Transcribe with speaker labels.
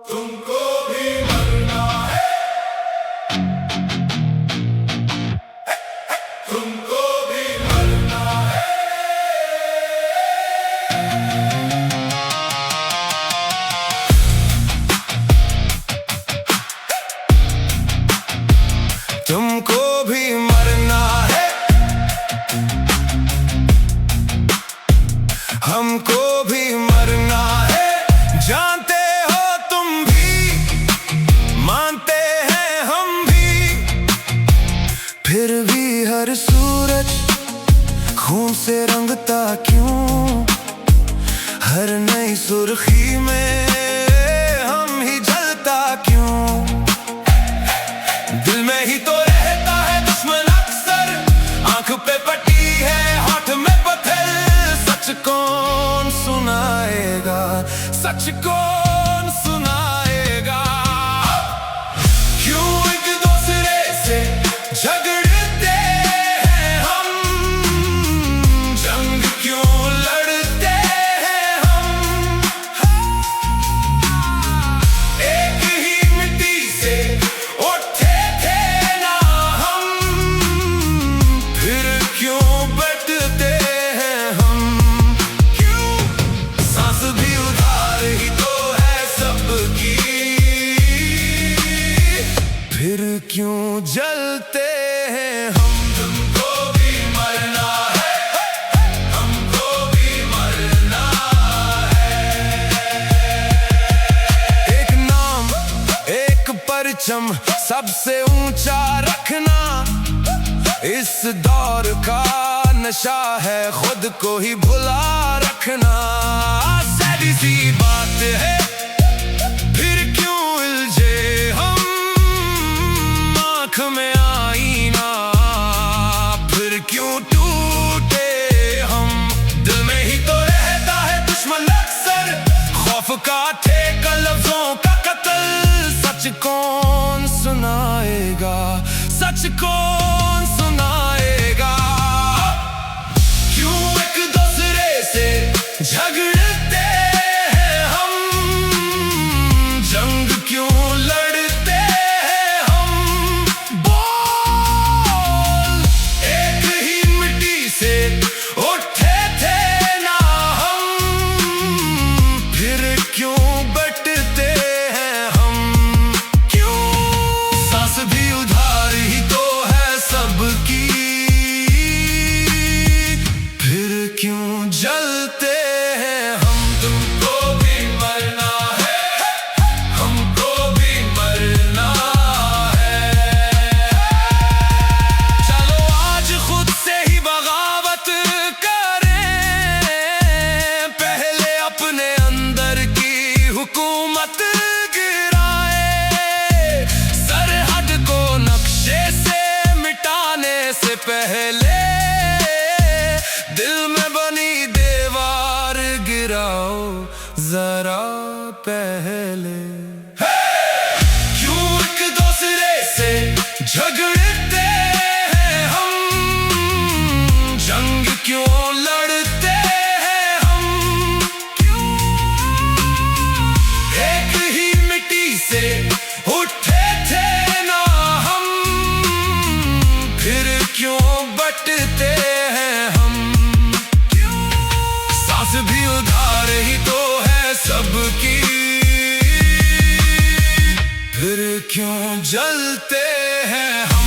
Speaker 1: तुमको भी मरना है, तुमको भी मरना है। तुमको भी मरना है, हमको भी मरना है। जानते हो तुम भी, मानते हैं हम भी, फिर भी हर सूरज खून से रंगता क्यों? हर नई सुर्खी में हम ही जलता क्यों? दिल में ही तो रहता है दुश्मन अक्सर, आंख पे पट्टी है होठ में पत्थर। सच कौन सुनाएगा, सच कौन सुनाएगा? क्यों एक दूसरे से झगड़ते हैं हम, जंग क्यों लड़ते हैं हम? एक ही मिट्टी से उठे थे ना हम, फिर क्यों बटते हैं हम? क्यों सांस भी उधार ही तो है सबकी, फिर क्यों जलते हैं हम? तुमको भी मरना है, हमको भी मरना है। एक नाम एक परचम सबसे ऊंचा रखना, इस दौर का नशा है खुद को ही भुला रखना। सीधी सी बात है, फिर क्यों उलझे हम? आँख में आईना, फिर क्यों टूटे हम? दिल में ही तो रहता है दुश्मन अक्सर, खौफ का ठेका लफ्जों का कत्ल। सच कौन सुनाएगा, सच कौन सुनाएगा? क्यों एक दूसरे से झगड़ते हैं हम, जंग क्यों लड़ते हैं हम? बोल, एक ही मिट्टी से उठे थे ना हम, फिर क्यों बटते हैं हम? क्यों सांस भी उधार ही तो है सबकी, फिर क्यों जलते हैं हम? तुमको भी मरना है, हमको भी मरना है। चलो आज खुद से ही बगावत करें, पहले अपने अंदर की हुकूमत गिराए। सरहद को नक्शे से मिटाने से पहले दिल में बनी दीवार गिराओ जरा पहले। क्यों एक दूसरे से झगड़ते हैं हम, जंग क्यों लड़ते हैं हम? क्यों एक ही मिट्टी से उठे थे ना हम, फिर क्यों बटते हैं हम? क्यों सांस भी उधार ही तो है सबकी, फिर क्यों जलते हैं हम?